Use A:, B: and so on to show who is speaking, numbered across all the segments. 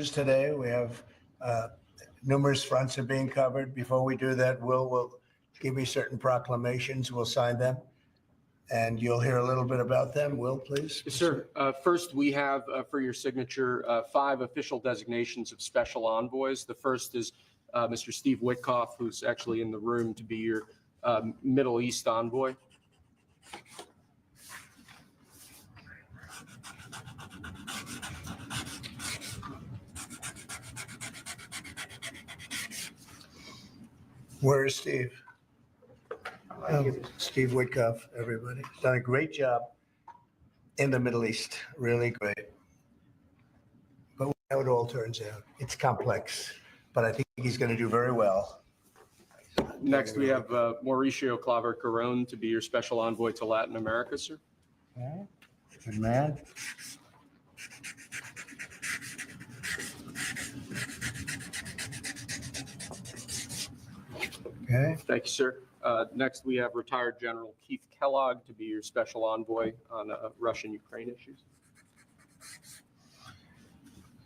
A: news today. We have numerous fronts are being covered. Before we do that, will give me certain proclamations. We'll sign them, and you'll hear a little bit about them. Will, please?
B: Yes, sir. First, we have for your signature 5 official designations of special envoys. The first is Mr. Steve Witkoff, who's actually in the room, to be your Middle East envoy.
A: Where is Steve? Steve Witkoff, everybody. He's done a great job in the Middle East, really great. But how it all turns out, it's complex, but I think he's going to do very well.
B: Next, we have Mauricio Claver Caron to be your special envoy to Latin America, sir.
A: Okay. Good man. Okay.
B: Thank you, sir. Next, we have retired General Keith Kellogg to be your special envoy on Russian-Ukraine issues.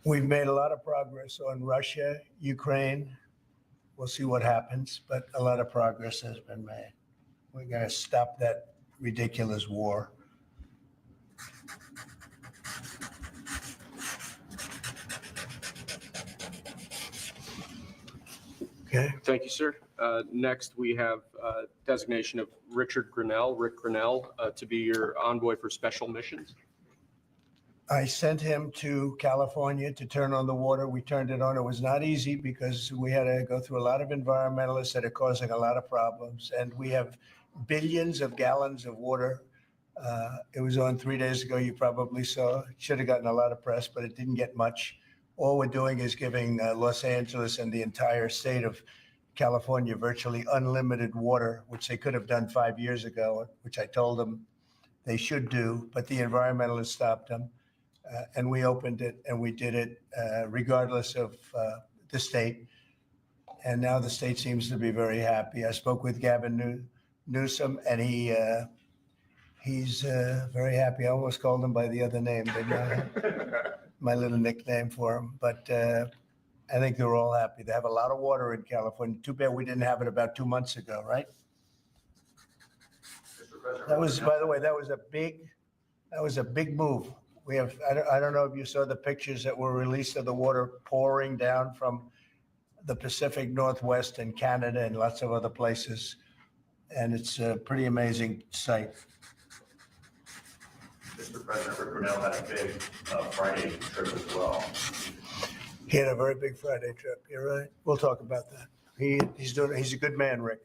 A: We've made a lot of progress on Russia, Ukraine. We'll see what happens, but a lot of progress has been made. We're going to stop that ridiculous war. Okay.
B: Thank you, sir. Next, we have designation of Rick Grinnell, to be your envoy for special missions.
A: I sent him to California to turn on the water. We turned it on. It was not easy because we had to go through a lot of environmentalists that are causing a lot of problems. And we have billions of gallons of water. It was on 3 days ago. You probably saw. It should have gotten a lot of press, but it didn't get much. All we're doing is giving Los Angeles and the entire state of California virtually unlimited water, which they could have done 5 years ago, which I told them they should do, but the environmentalists stopped them. And we opened it and we did it regardless of the state. And now the state seems to be very happy. I spoke with Gavin Newsom and he's very happy. I almost called him by the other name, didn't I? My little nickname for him. But I think they're all happy. They have a lot of water in California. Too bad we didn't have it about 2 months ago, right? That was, by the way, that was a big move. We have, I don't know if you saw the pictures that were released of the water pouring down from the Pacific Northwest and Canada and lots of other places. And it's a pretty amazing sight.
C: Mr. President, Rupert Murdoch had a big Friday trip as well.
A: He had a very big Friday trip. You're right. We'll talk about that. He's a good man, Rick.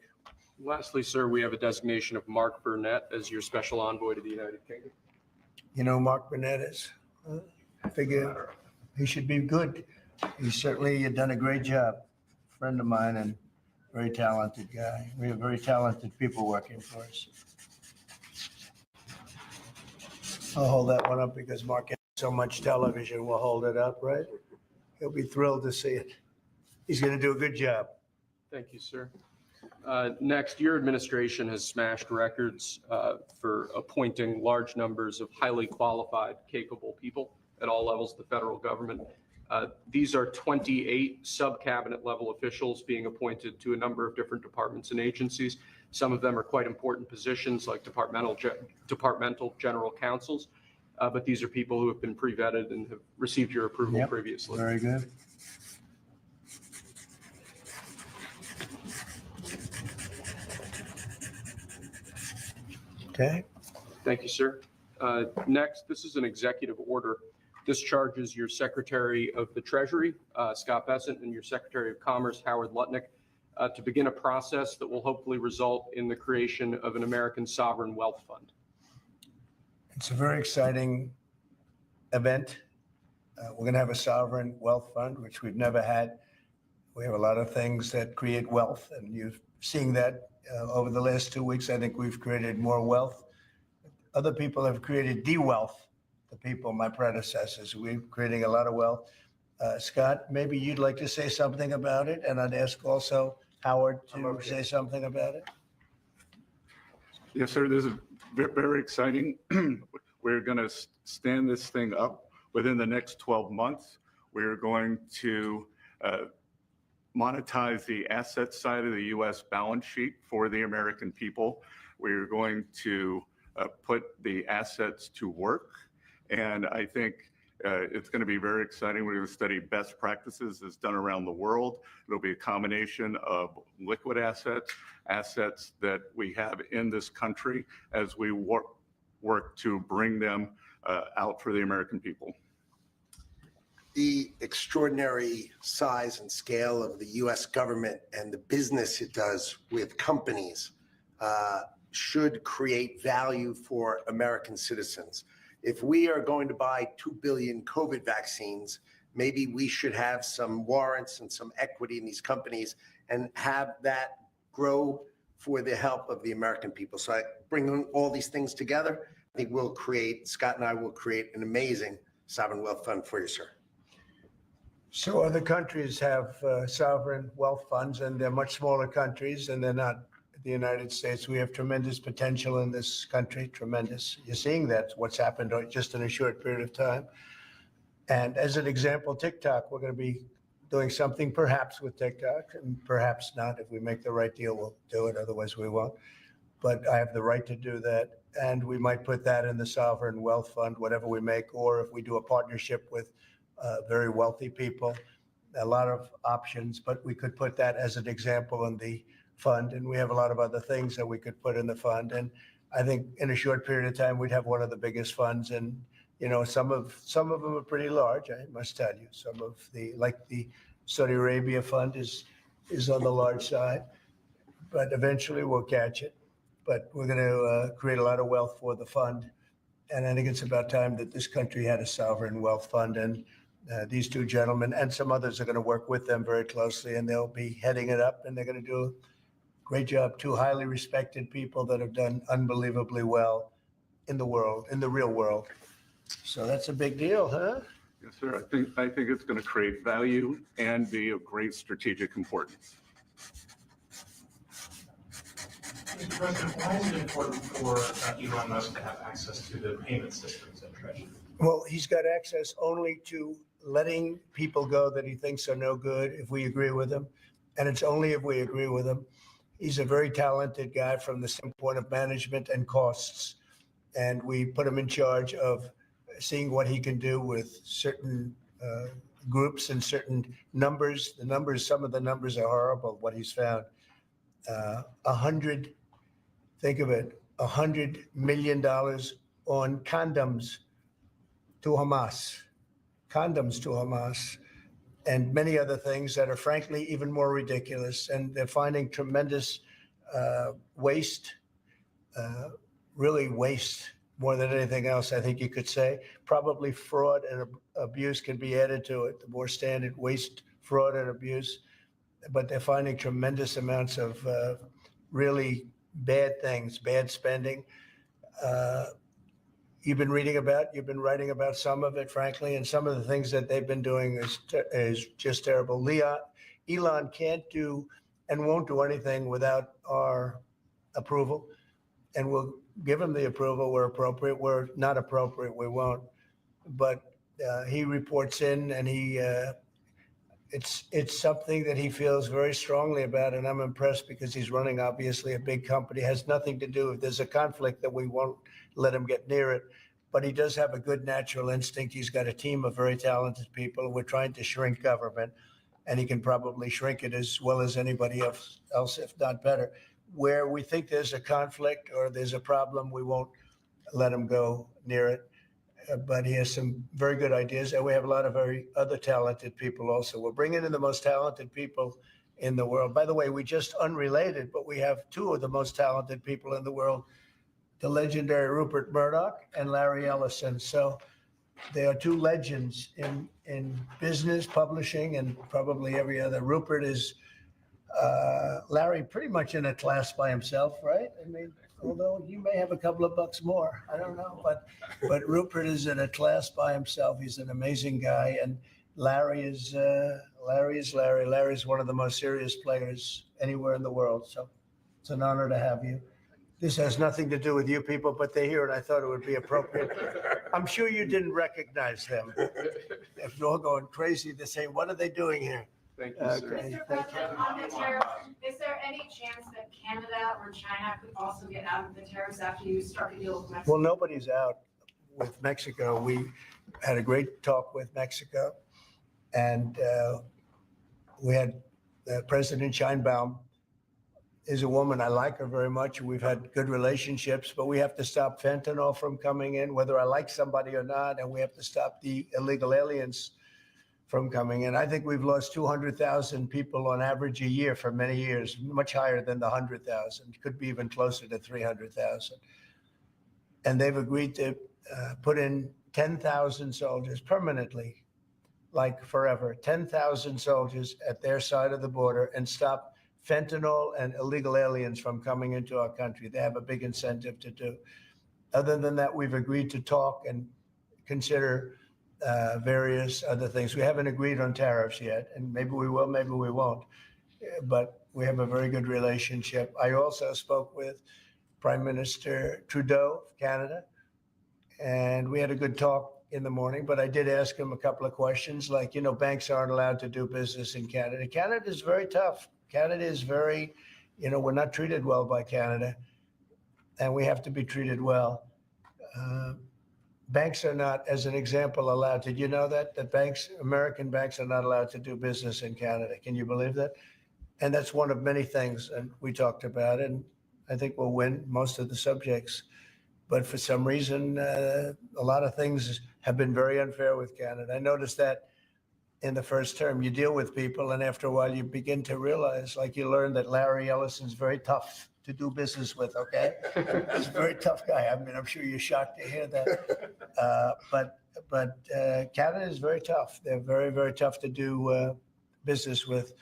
B: Lastly, sir, we have a designation of Mark Burnett as your special envoy to the United Kingdom.
A: You know who Mark Burnett is? I figure he should be good. He's certainly done a great job. Friend of mine and very talented guy. We have very talented people working for us. I'll hold that one up because Mark has so much television. We'll hold it up, right? He'll be thrilled to see it. He's going to do a good job.
B: Thank you, sir. Next, your administration has smashed records for appointing large numbers of highly qualified, capable people at all levels of the federal government. These are 28 sub-cabinet level officials being appointed to a number of different departments and agencies. Some of them are quite important positions like departmental general counsels, but these are people who have been pre-vetted and have received your approval previously.
A: Very good. Okay.
B: Thank you, sir. Next, this is an executive order. This charges your Secretary of the Treasury, Scott Bessent, and your Secretary of Commerce, Howard Lutnick, to begin a process that will hopefully result in the creation of an American sovereign wealth fund.
A: It's a very exciting event. We're going to have a sovereign wealth fund, which we've never had. We have a lot of things that create wealth, and you're seeing that over the last 2 weeks. I think we've created more wealth. Other people have created de-wealth, the people, my predecessors. We're creating a lot of wealth. Scott, maybe you'd like to say something about it, and I'd ask also Howard to say something about it.
D: Yes, sir. This is very exciting. We're going to stand this thing up within the next 12 months. We are going to monetize the asset side of the U.S. balance sheet for the American people. We are going to put the assets to work. And I think it's going to be very exciting. We're going to study best practices as done around the world. It'll be a combination of liquid assets, assets that we have in this country as we work to bring them out for the American people.
E: The extraordinary size and scale of the U.S. government and the business it does with companies should create value for American citizens. If we are going to buy 2 billion COVID vaccines, maybe we should have some warrants and some equity in these companies and have that grow for the help of the American people. So I bring all these things together. I think Scott and I will create an amazing sovereign wealth fund for you, sir.
A: So other countries have sovereign wealth funds, and they're much smaller countries, and they're not the United States. We have tremendous potential in this country, tremendous. You're seeing that, what's happened just in a short period of time. And as an example, TikTok, we're going to be doing something perhaps with TikTok, and perhaps not. If we make the right deal, we'll do it. Otherwise, we won't. But I have the right to do that. And we might put that in the sovereign wealth fund, whatever we make, or if we do a partnership with very wealthy people, a lot of options, but we could put that as an example in the fund. And we have a lot of other things that we could put in the fund. And I think in a short period of time, we'd have one of the biggest funds. And, you know, some of them are pretty large, I must tell you. Some of like the Saudi Arabia fund is on the large side, but eventually we'll catch it. But we're going to create a lot of wealth for the fund. And I think it's about time that this country had a sovereign wealth fund. And these two gentlemen and some others are going to work with them very closely, and they'll be heading it up, and they're going to do a great job. Two highly respected people that have done unbelievably well in the world, in the real world. So that's a big deal, huh?
D: Yes, sir. I think it's going to create value and be of great strategic importance.
F: Mr. President, why is it important for Elon Musk to have access to the payment systems at Treasury?
A: Well, he's got access only to letting people go that he thinks are no good if we agree with him. And it's only if we agree with him. He's a very talented guy from the standpoint of management and costs. And we put him in charge of seeing what he can do with certain groups and certain numbers. Some of the numbers are horrible, what he's found. Think of it, $100 million on condoms to Hamas, and many other things that are frankly even more ridiculous. And they're finding tremendous waste, really waste more than anything else, I think you could say. Probably fraud and abuse can be added to it, the more standard waste, fraud, and abuse. But they're finding tremendous amounts of really bad things, bad spending. You've been writing about some of it, frankly, and some of the things that they've been doing is just terrible. Elon can't do and won't do anything without our approval, and we'll give him the approval where appropriate. Where not appropriate, we won't. But he reports in, and it's something that he feels very strongly about, and I'm impressed because he's running obviously a big company. It has nothing to do if there's a conflict that we won't let him get near it. But he does have a good natural instinct. He's got a team of very talented people. We're trying to shrink government, and he can probably shrink it as well as anybody else, if not better. Where we think there's a conflict or there's a problem, we won't let him go near it. But he has some very good ideas, and we have a lot of very other talented people also. We're bringing in the most talented people in the world. By the way, we just unrelated, but we have two of the most talented people in the world, the legendary Rupert Murdoch and Larry Ellison. So they are two legends in business, publishing, and probably every other. Rupert is Larry pretty much in a class by himself, right? I mean, although you may have a couple of bucks more, I don't know, but Rupert is in a class by himself. He's an amazing guy, and Larry is Larry. Larry's one of the most serious players anywhere in the world. So it's an honor to have you. This has nothing to do with you people, but they're here, and I thought it would be appropriate. I'm sure you didn't recognize them. if you're all going crazy, they're saying, what are they doing here?
B: Thank you, sir.
A: Okay.
G: Mr. President, on the tariffs, is there any chance that Canada or China could also get out of the tariffs after you start to deal with Mexico?
A: Well, nobody's out with Mexico. We had a great talk with Mexico, and we had President Sheinbaum is a woman. I like her very much. We've had good relationships, but we have to stop fentanyl from coming in, whether I like somebody or not, and we have to stop the illegal aliens from coming in. I think we've lost 200,000 people on average a year for many years, much higher than the 100,000. Could be even closer to 300,000. And they've agreed to put in 10,000 soldiers permanently, like forever, 10,000 soldiers at their side of the border and stop fentanyl and illegal aliens from coming into our country. They have a big incentive to do. Other than that, we've agreed to talk and consider various other things. We haven't agreed on tariffs yet, and maybe we will, maybe we won't. But we have a very good relationship. I also spoke with Prime Minister Trudeau of Canada, and we had a good talk in the morning, but I did ask him a couple of questions, like, banks aren't allowed to do business in Canada. Canada is very tough. Canada is very, we're not treated well by Canada, and we have to be treated well. Banks are not, as an example, allowed to. You know that American banks are not allowed to do business in Canada. Can you believe that? And that's one of many things, and we talked about it, and I think we'll win most of the subjects. But for some reason, a lot of things have been very unfair with Canada. I noticed that in the first term. You deal with people, and after a while, you begin to realize, like you learn that Larry Ellison's very tough to do business with, okay? He's a very tough guy. I mean, I'm sure you're shocked to hear that. But Canada is very tough. They're very, very tough to do business with,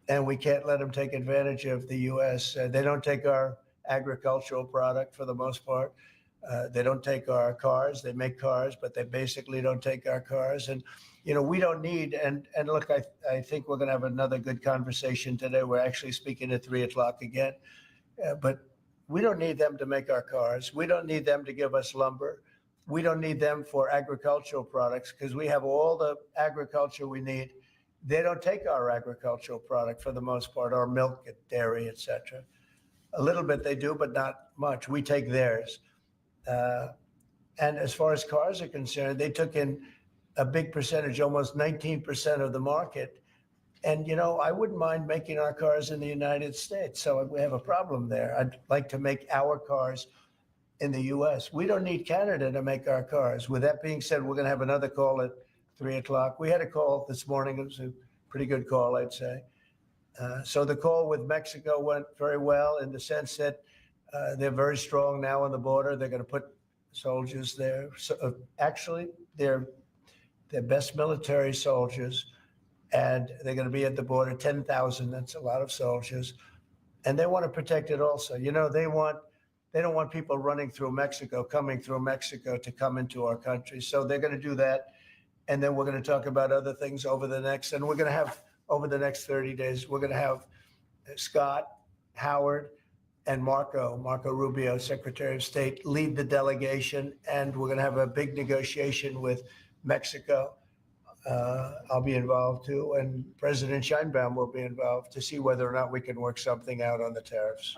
A: and we can't let them take advantage of the U.S. They don't take our agricultural product for the most part. They don't take our cars. They make cars, but they basically don't take our cars. And, we don't need, and look, I think we're going to have another good conversation today. We're actually speaking at 3:00 again. But we don't need them to make our cars. We don't need them to give us lumber. We don't need them for agricultural products because we have all the agriculture we need. They don't take our agricultural product for the most part, our milk, dairy, etc. A little bit they do, but not much. We take theirs. And as far as cars are concerned, they took in a big percentage, almost 19% of the market. And, I wouldn't mind making our cars in the United States. So we have a problem there. I'd like to make our cars in the U.S. We don't need Canada to make our cars. With that being said, we're going to have another call at 3:00. We had a call this morning. It was a pretty good call, I'd say. So the call with Mexico went very well in the sense that they're very strong now on the border. They're going to put soldiers there. So, actually, they're best military soldiers, and they're going to be at the border, 10,000. That's a lot of soldiers, and they want to protect it also. They don't want people running through Mexico, coming through Mexico to come into our country. So they're going to do that, and then we're going to talk about other things over the next 30 days. We're going to have Scott, Howard, and Marco Rubio, Secretary of State, lead the delegation, and we're going to have a big negotiation with Mexico. I'll be involved too, and President Sheinbaum will be involved to see whether or not we can work something out on the tariffs.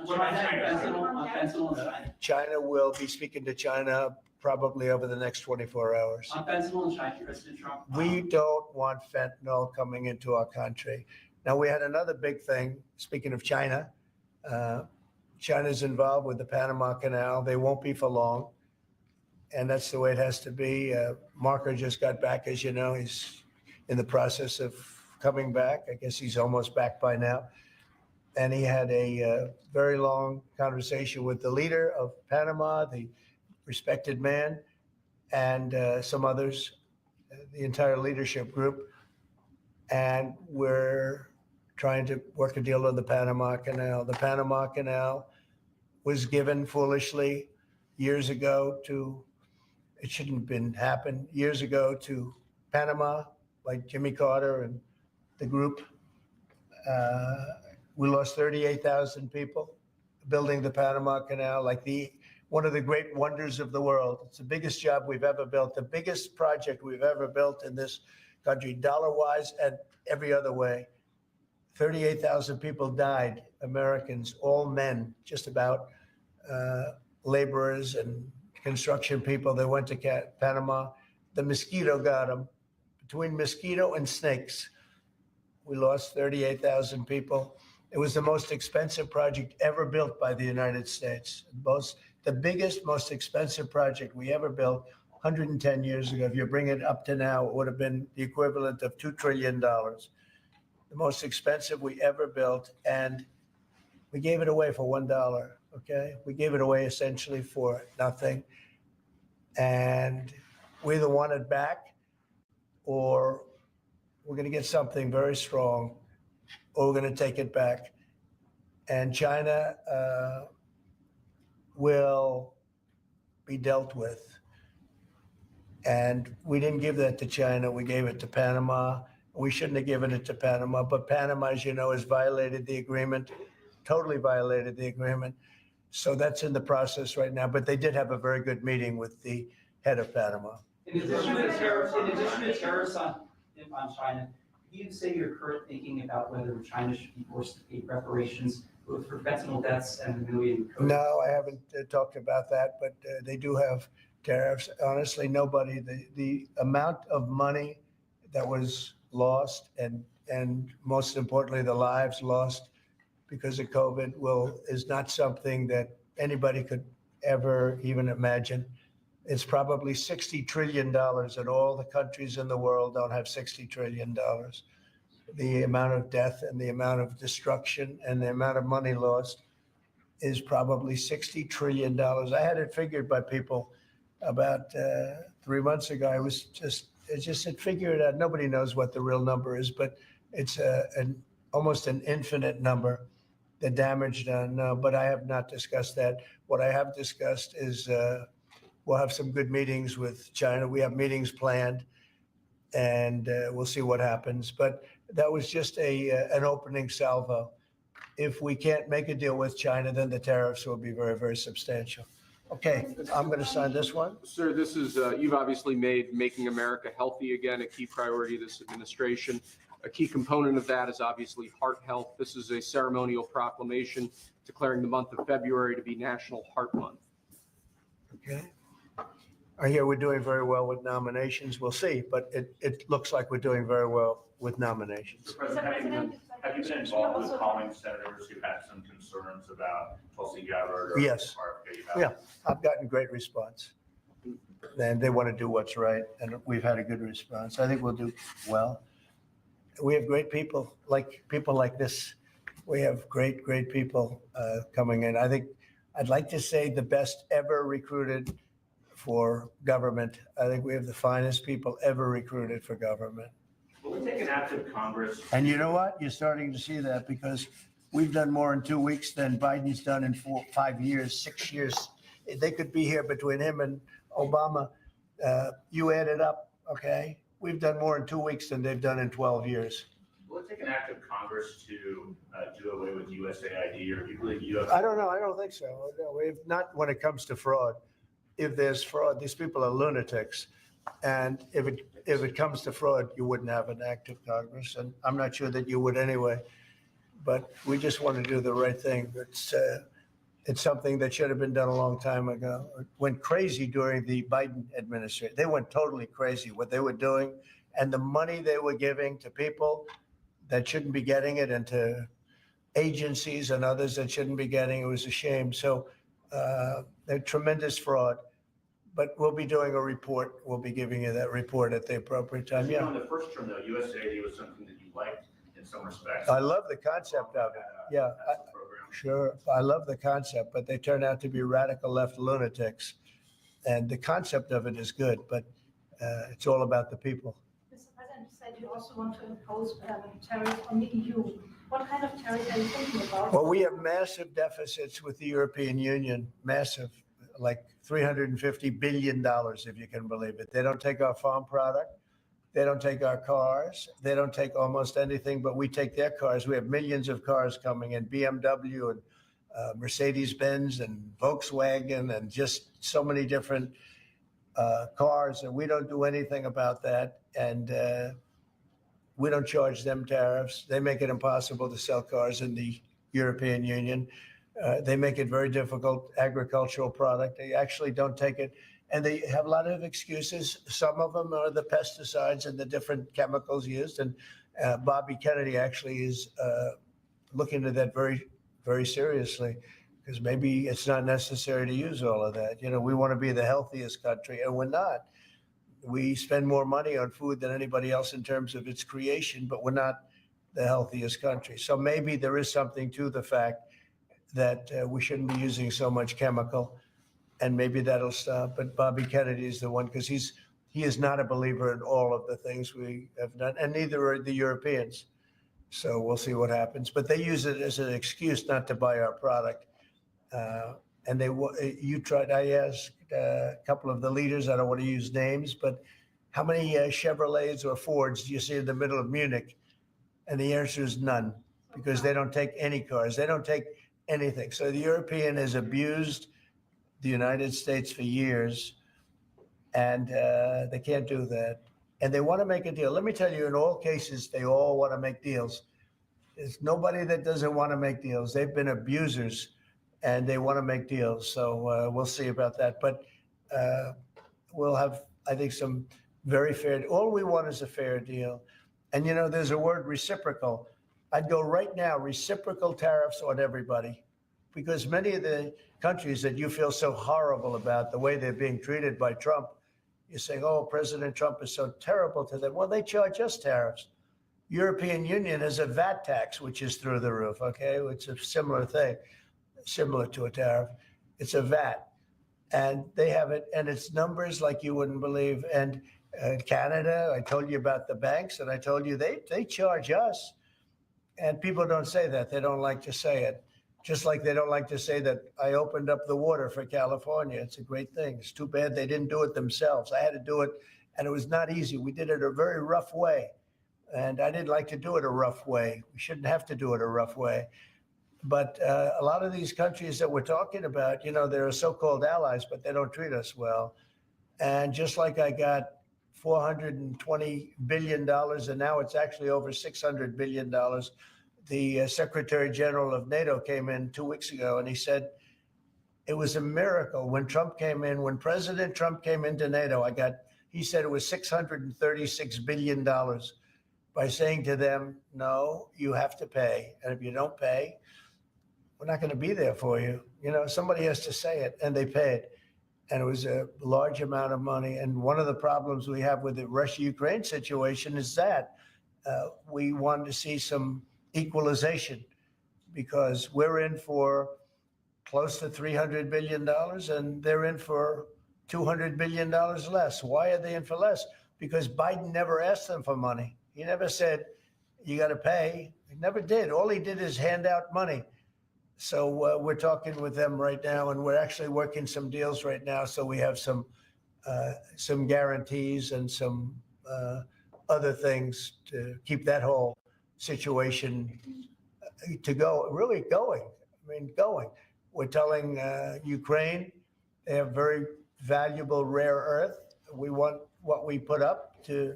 A: China will be speaking to China probably over the next 24 hours.
H: On fentanyl and China, President Trump.
A: We don't want fentanyl coming into our country. Now, we had another big thing, speaking of China. China's involved with the Panama Canal. They won't be for long. And that's the way it has to be. Marco just got back, as you know. He's in the process of coming back. I guess he's almost back by now. And he had a very long conversation with the leader of Panama, the respected man, and some others, the entire leadership group. And we're trying to work a deal on the Panama Canal. The Panama Canal was given foolishly years ago it shouldn't have been happened, years ago to Panama, like Jimmy Carter and the group. We lost 38,000 people building the Panama Canal, like one of the great wonders of the world. It's the biggest job we've ever built, the biggest project we've ever built in this country, dollar-wise and every other way. 38,000 people died, Americans, all men, just about, laborers and construction people. They went to Panama. The mosquito got them. Between mosquito and snakes, we lost 38,000 people. It was the most expensive project ever built by the United States. The biggest, most expensive project we ever built 110 years ago. If you bring it up to now, it would have been the equivalent of $2 trillion. The most expensive we ever built, and we gave it away for $1, okay? We gave it away essentially for nothing. And we either want it back or we're gonna get something very strong, or we're gonna take it back. And China will be dealt with. And we didn't give that to China, we gave it to Panama. We shouldn't have given it to Panama, but Panama, as you know, has violated the agreement, totally violated the agreement. So that's in the process right now, but they did have a very good meeting with the head of Panama.
H: In addition to tariffs on China, can you say your current thinking about whether China should be forced to pay reparations both for fentanyl deaths and the million?
A: No, I haven't talked about that, but they do have tariffs. Honestly, nobody, the amount of money that was lost and most importantly, the lives lost because of COVID is not something that anybody could ever even imagine. It's probably $60 trillion, and all the countries in the world don't have $60 trillion. The amount of death and the amount of destruction and the amount of money lost is probably $60 trillion. I had it figured by people about 3 months ago. I just said, figure it out. Nobody knows what the real number is, but it's almost an infinite number, the damage done. But I have not discussed that. What I have discussed is we'll have some good meetings with China. We have meetings planned, and we'll see what happens. But that was just an opening salvo. If we can't make a deal with China, then the tariffs will be very, very substantial. Okay, I'm going to sign this one.
B: Sir, this is, you've obviously made making America healthy again a key priority of this administration. A key component of that is obviously heart health. This is a ceremonial proclamation declaring the month of February to be National Heart Month.
A: Okay. I hear we're doing very well with nominations. We'll see, but it looks like we're doing very well with nominations.
C: Mr. President, have you been involved with calling senators who had some concerns about Tulsi Gabbard? Or
A: Yes.
C: RFK?
A: Yeah, I've gotten great response. And they want to do what's right, and we've had a good response. I think we'll do well. We have great people like this. We have great people coming in. I think I'd like to say the best ever recruited for government. I think we have the finest people ever recruited for government.
C: Will we take an active Congress?
A: And you know what? You're starting to see that because we've done more in 2 weeks than Biden's done in 5 years, 6 years. They could be here between him and Obama. You add it up, okay? We've done more in 2 weeks than they've done in 12 years.
C: Will it take an active Congress to do away with USAID, or do you believe you have?
A: I don't know. I don't think so. No, we've not when it comes to fraud. If there's fraud, these people are lunatics. And if it comes to fraud, you wouldn't have an active Congress. And I'm not sure that you would anyway. But we just want to do the right thing. It's something that should have been done a long time ago. It went crazy during the Biden administration. They went totally crazy what they were doing, and the money they were giving to people that shouldn't be getting it, and to agencies and others that shouldn't be getting it. It was a shame. So they're tremendous fraud. But we'll be doing a report. We'll be giving you that report at the appropriate time.
C: You know,
A: Yeah,
C: in the first term, though, USAID was something that you liked in some respects.
A: I love the concept of it. Yeah,
C: Program.
A: sure. I love the concept, but they turn out to be radical left lunatics. And the concept of it is good, but it's all about the people.
I: Mr. President, you said you also want to impose tariffs on the EU. What kind of tariffs are you thinking about?
A: Well, we have massive deficits with the European Union, massive, like $350 billion, if you can believe it. They don't take our farm product. They don't take our cars. They don't take almost anything, but we take their cars. We have millions of cars coming in, BMW and Mercedes-Benz and Volkswagen and just so many different cars, and we don't do anything about that. And We don't charge them tariffs. They make it impossible to sell cars in the European Union. They make it very difficult, agricultural product. They actually don't take it. And they have a lot of excuses. Some of them are the pesticides and the different chemicals used. And Bobby Kennedy actually is looking at that very, very seriously, because maybe it's not necessary to use all of that. You know, we want to be the healthiest country, and we're not. We spend more money on food than anybody else in terms of its creation, but we're not the healthiest country. So maybe there is something to the fact that we shouldn't be using so much chemical, and maybe that'll stop. But Bobby Kennedy is the one, because he is not a believer in all of the things we have done, and neither are the Europeans. So we'll see what happens. But they use it as an excuse not to buy our product. And I asked a couple of the leaders, I don't want to use names, but how many Chevrolets or Fords do you see in the middle of Munich? And the answer is none, because they don't take any cars. They don't take anything. So the European has abused the United States for years, and they can't do that. And they want to make a deal. Let me tell you, in all cases, they all want to make deals. There's nobody that doesn't want to make deals. They've been abusers, and they want to make deals. So we'll see about that. But we'll have, I think, some very fair. All we want is a fair deal. And, you know, there's a word, reciprocal. I'd go right now, reciprocal tariffs on everybody, because many of the countries that you feel so horrible about the way they're being treated by Trump, you're saying, oh, President Trump is so terrible to them. Well, they charge us tariffs. European Union has a VAT tax, which is through the roof, okay? It's a similar thing, similar to a tariff. It's a VAT. And they have it, and it's numbers like you wouldn't believe. And Canada, I told you about the banks, and I told you they charge us. And people don't say that. They don't like to say it. Just like they don't like to say that I opened up the water for California. It's a great thing. It's too bad they didn't do it themselves. I had to do it, and it was not easy. We did it a very rough way. And I didn't like to do it a rough way. We shouldn't have to do it a rough way. But a lot of these countries that we're talking about, you know, they're so-called allies, but they don't treat us well. And just like I got $420 billion, and now it's actually over $600 billion. The Secretary General of NATO came in 2 weeks ago, and he said it was a miracle when Trump came in, when President Trump came into NATO. He said it was $636 billion by saying to them, no, you have to pay. And if you don't pay, we're not going to be there for you. You know, somebody has to say it, and they paid. And it was a large amount of money. And one of the problems we have with the Russia-Ukraine situation is that we wanted to see some equalization, because we're in for close to $300 billion and they're in for $200 billion less. Why are they in for less? Because Biden never asked them for money. He never said, you got to pay. He never did. All he did is hand out money. So we're talking with them right now, and we're actually working some deals right now. So we have some guarantees and some other things to keep that whole situation to go, really going. I mean, going. We're telling Ukraine they have very valuable rare earth. We want what we put up to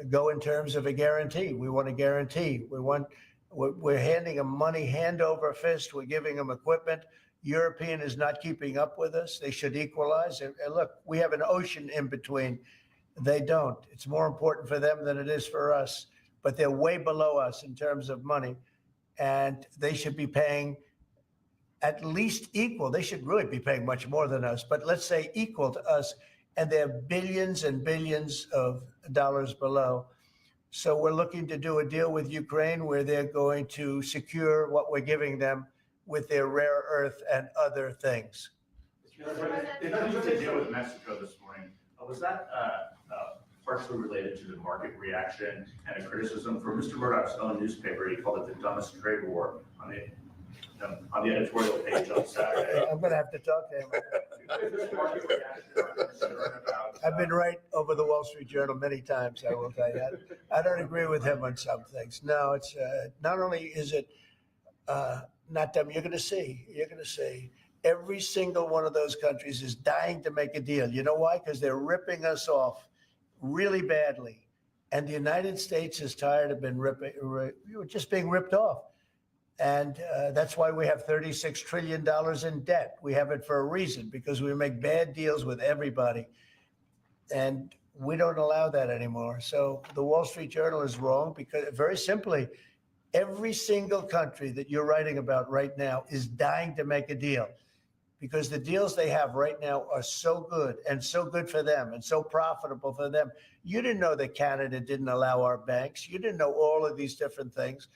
A: go in terms of a guarantee. We want a guarantee. We're handing them money hand over fist. We're giving them equipment. European is not keeping up with us. They should equalize. And look, we have an ocean in between. They don't. It's more important for them than it is for us. But they're way below us in terms of money. And they should be paying at least equal. They should really be paying much more than us. But let's say equal to us. And they're billions and billions of dollars below. So we're looking to do a deal with Ukraine where they're going to secure what we're giving them with their rare earth and other things.
C: They announced a deal with Mexico this morning. Was that partially related to the market reaction and a criticism for Mr. Murdoch's own newspaper? He called it the dumbest trade war on the editorial page on Saturday.
A: I'm going to have to talk to him. I've been right over the Wall Street Journal many times, I will tell you. I don't agree with him on some things. No, it's not only is it not dumb, you're going to see. Every single one of those countries is dying to make a deal. You know why? Because they're ripping us off really badly. And the United States is tired of just being ripped off. And that's why we have $36 trillion in debt. We have it for a reason, because we make bad deals with everybody. And we don't allow that anymore. So the Wall Street Journal is wrong, because very simply, every single country that you're writing about right now is dying to make a deal, because the deals they have right now are so good and so good for them and so profitable for them. You didn't know that Canada didn't allow our banks. You didn't know all of these different things.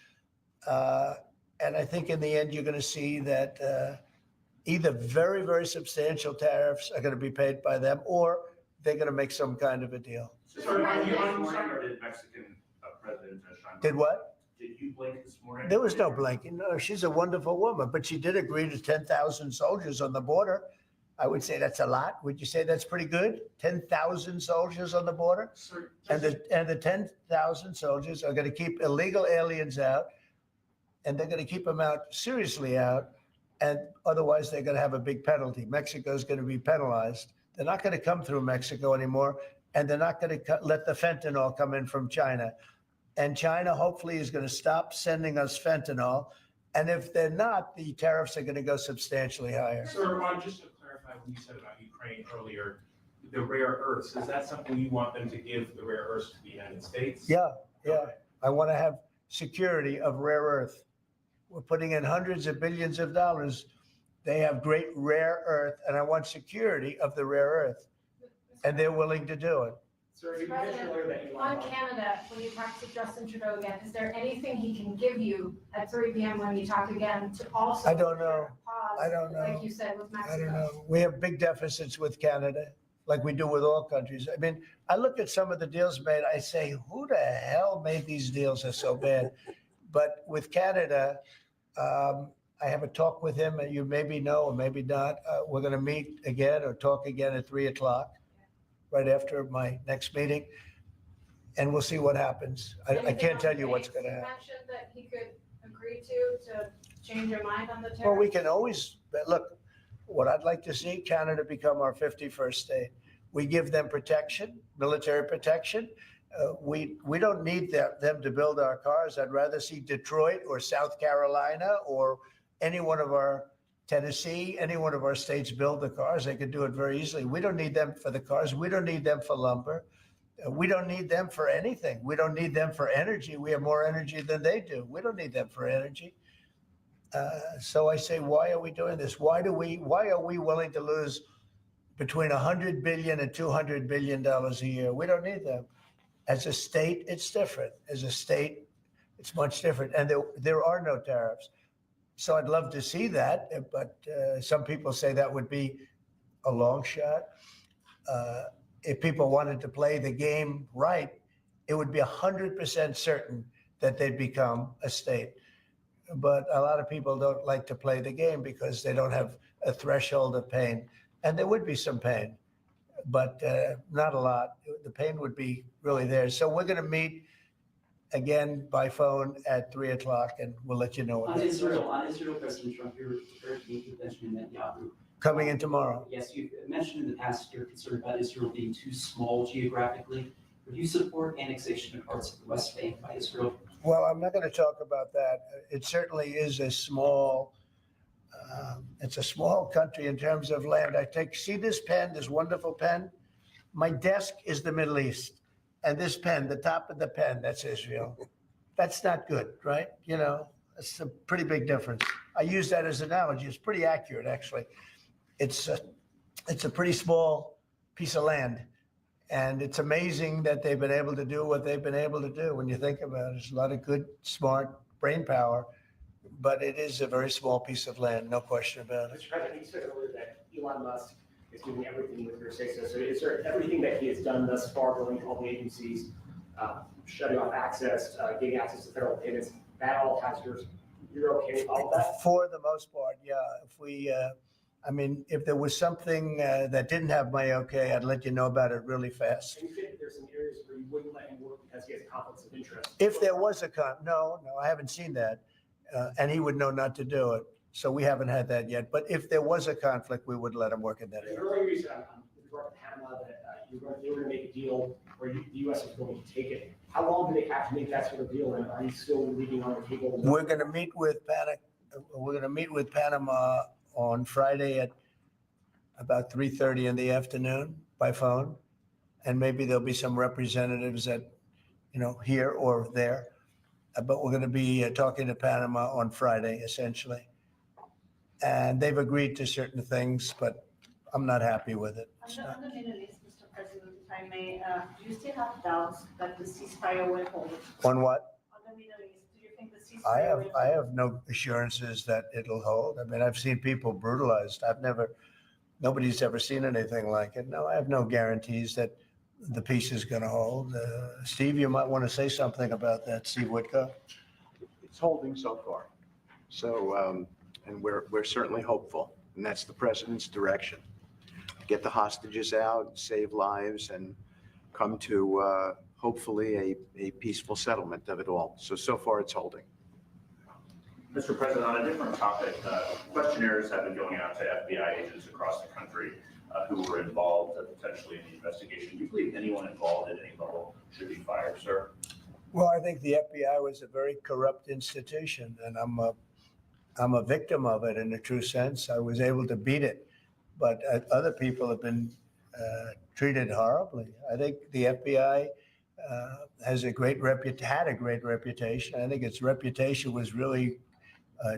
A: And I think in the end, you're going to see that either very, very substantial tariffs are going to be paid by them, or they're going to make some kind of a deal.
C: Sorry, did Mexican President Sheinbaum?
A: Did what?
C: Did you blink this morning?
A: There was no blinking. No, she's a wonderful woman, but she did agree to 10,000 soldiers on the border. I would say that's a lot. Would you say that's pretty good? 10,000 soldiers on the border?
F: Sir,
A: And the 10,000 soldiers are going to keep illegal aliens out, and they're going to keep them out, seriously out, and otherwise they're going to have a big penalty. Mexico is going to be penalized. They're not going to come through Mexico anymore, and they're not going to let the fentanyl come in from China. And China hopefully is going to stop sending us fentanyl. And if they're not, the tariffs are going to go substantially higher.
F: Sir, just to clarify what you said about Ukraine earlier, the rare earths, is that something you want them to give the rare earths to the United States?
A: Yeah. I want to have security of rare earth. We're putting in hundreds of billions of dollars. They have great rare earth, and I want security of the rare earth. And they're willing to do it.
J: Sir, you mentioned earlier that Elon
G: On
J: Musk.
G: Canada, when you talk to Justin Trudeau again, is there anything he can give you at 3 p.m. when you talk again to also?
A: I don't know.
G: Pause,
A: I don't know.
G: Like you said with Mexico.
A: I don't know. We have big deficits with Canada, like we do with all countries. I mean, I look at some of the deals made, I say, who the hell made these deals are so bad? But with Canada, I have a talk with him, and you maybe know or maybe not. We're going to meet again or talk again at 3:00, right after my next meeting, and we'll see what happens. I can't tell you what's going to happen.
G: Mentioned that he could agree to change your mind on the tariff.
A: Well, we can always, look, what I'd like to see, Canada become our 51st state. We give them protection, military protection. We don't need them to build our cars. I'd rather see Detroit or South Carolina or any one of our Tennessee, any one of our states build the cars. They could do it very easily. We don't need them for the cars. We don't need them for lumber. We don't need them for anything. We don't need them for energy. We have more energy than they do. We don't need them for energy. So I say, why are we doing this? Why are we willing to lose between $100 billion and $200 billion a year? We don't need them. As a state, it's different. As a state, it's much different. And there are no tariffs. So I'd love to see that, but some people say that would be a long shot. If people wanted to play the game right, it would be 100% certain that they'd become a state. But a lot of people don't like to play the game because they don't have a threshold of pain. And there would be some pain, but not a lot. The pain would be really there. So we're going to meet again by phone at 3:00, and we'll let you know.
H: On Israel, President Trump, you're prepared to meet with Benjamin Netanyahu.
A: Coming in tomorrow.
H: Yes, you've mentioned in the past you're concerned about Israel being too small geographically. Would you support annexation of parts of the West Bank by Israel?
A: Well, I'm not going to talk about that. It certainly is a small, it's a small country in terms of land. See this pen, this wonderful pen? My desk is the Middle East. And this pen, the top of the pen, that's Israel. That's not good, right? You know, it's a pretty big difference. I use that as an analogy. It's pretty accurate, actually. It's a pretty small piece of land. And it's amazing that they've been able to do what they've been able to do when you think about it. There's a lot of good, smart brain power, but it is a very small piece of land, no question about it.
J: Mr. President, you said earlier that Elon Musk is doing everything with your say-so. So is there everything that he has done thus far, going to all the agencies, shutting off access, getting access to federal payments, that all has yours? You're okay with all of that?
A: For the most part, yeah. If there was something that didn't have my okay, I'd let you know about it really fast.
J: And you think there's some areas where you wouldn't let him work because he has conflicts of interest?
A: If there was no, I haven't seen that. And he would know not to do it. So we haven't had that yet. But if there was a conflict, we would let him work in that area.
J: Earlier you said with regard to Panama that they were going to make a deal where the U.S. was going to take it. How long do they have to make that sort of deal, and are you still leaving on the table?
A: We're going to meet with Panama on Friday at about 3:30 in the afternoon by phone. And maybe there'll be some representatives here or there. But we're going to be talking to Panama on Friday, essentially. And they've agreed to certain things, but I'm not happy with it.
I: On the Middle East, Mr. President, if I may, do you still have doubts that the ceasefire will hold?
A: On what?
I: On the Middle East, do you think the ceasefire will hold?
A: I have no assurances that it'll hold. I mean, I've seen people brutalized. Nobody's ever seen anything like it. No, I have no guarantees that the peace is going to hold. Steve, you might want to say something about that. Steve Whitco.
K: It's holding so far. So, and we're certainly hopeful, and that's the president's direction. Get the hostages out, save lives, and come to hopefully a peaceful settlement of it all. So far it's holding.
C: Mr. President, on a different topic, questionnaires have been going out to FBI agents across the country who were involved potentially in the investigation. Do you believe anyone involved at any level should be fired, sir?
A: Well, I think the FBI was a very corrupt institution, and I'm a victim of it in a true sense. I was able to beat it, but other people have been treated horribly. I think the FBI had a great reputation. I think its reputation was really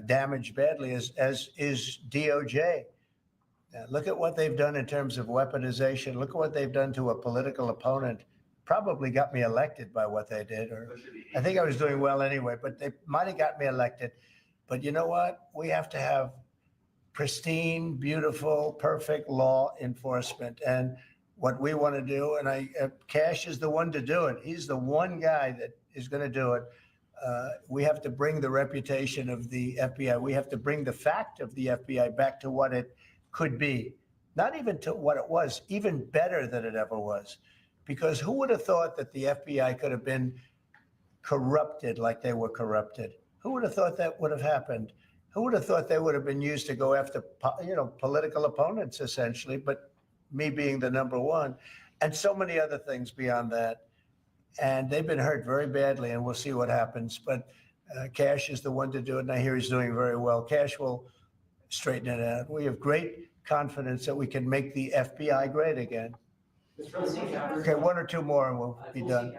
A: damaged badly, as is DOJ. Look at what they've done in terms of weaponization. Look at what they've done to a political opponent. Probably got me elected by what they did, or I think I was doing well anyway, but they might have got me elected. But you know what? We have to have pristine, beautiful, perfect law enforcement. And what we want to do, and Kash is the one to do it. He's the one guy that is going to do it. We have to bring the reputation of the FBI. We have to bring the fact of the FBI back to what it could be. Not even to what it was, even better than it ever was. Because who would have thought that the FBI could have been corrupted like they were corrupted? Who would have thought that would have happened? Who would have thought they would have been used to go after, political opponents, essentially, but me being the number one, and so many other things beyond that. And they've been hurt very badly, and we'll see what happens. But Kash is the one to do it, and I hear he's doing very well. Kash will straighten it out. We have great confidence that we can make the FBI great again. Okay, one or two more, and we'll be done.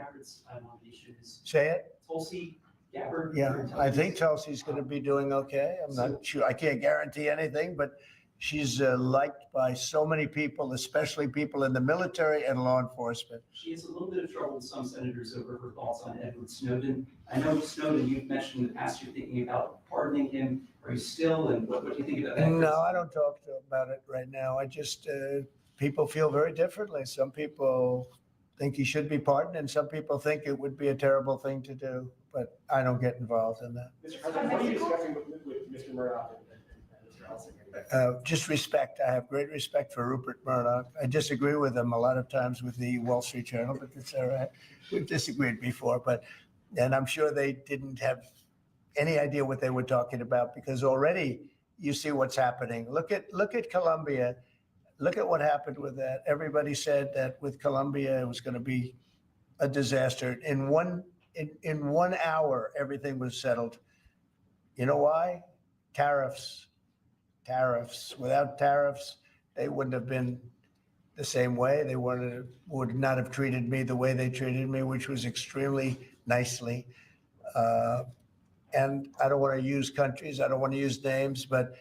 A: Say it?
H: Tulsi Gabbard.
A: Yeah, I think Tulsi's going to be doing okay. I'm not sure. I can't guarantee anything, but she's liked by so many people, especially people in the military and law enforcement.
H: She has a little bit of trouble with some senators over her thoughts on Edward Snowden. I know Snowden, you've mentioned in the past you're thinking about pardoning him. Are you still, and what do you think about that?
A: No, I don't talk about it right now. I just, people feel very differently. Some people think he should be pardoned, and some people think it would be a terrible thing to do, but I don't get involved in that.
J: Mr. President, what are you discussing with Mr. Murdoch and Mr. Ellison?
A: Just respect. I have great respect for Rupert Murdoch. I disagree with him a lot of times with the Wall Street Journal, but that's all right. We've disagreed before, and I'm sure they didn't have any idea what they were talking about, because already you see what's happening. Look at Colombia. Look at what happened with that. Everybody said that with Colombia it was going to be a disaster. In one hour, everything was settled. You know why? Tariffs. Without tariffs, they wouldn't have been the same way. They would not have treated me the way they treated me, which was extremely nicely. And I don't want to use countries. I don't want to use names, but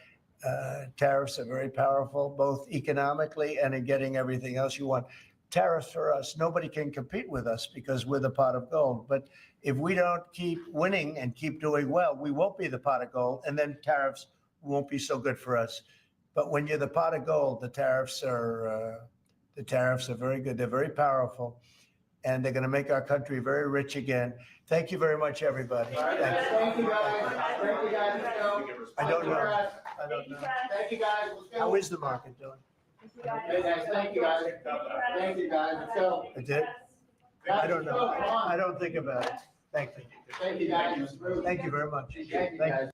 A: tariffs are very powerful, both economically and in getting everything else you want. Tariffs for us, nobody can compete with us because we're the pot of gold. But if we don't keep winning and keep doing well, we won't be the pot of gold, and then tariffs won't be so good for us. But when you're the pot of gold, the tariffs are very good. They're very powerful, and they're going to make our country very rich again. Thank you very much, everybody.
L: Thank you, guys. Thank you, guys. Let's go.
A: I don't know.
L: Thank you, guys. Let's go.
A: How is the market doing?
L: Hey, guys. Thank you, guys. Thank you, guys. Let's go.
A: It did? I don't know. I don't think about it. Thank you.
L: Thank you, guys.
A: Thank you very much.
L: Thank you, guys.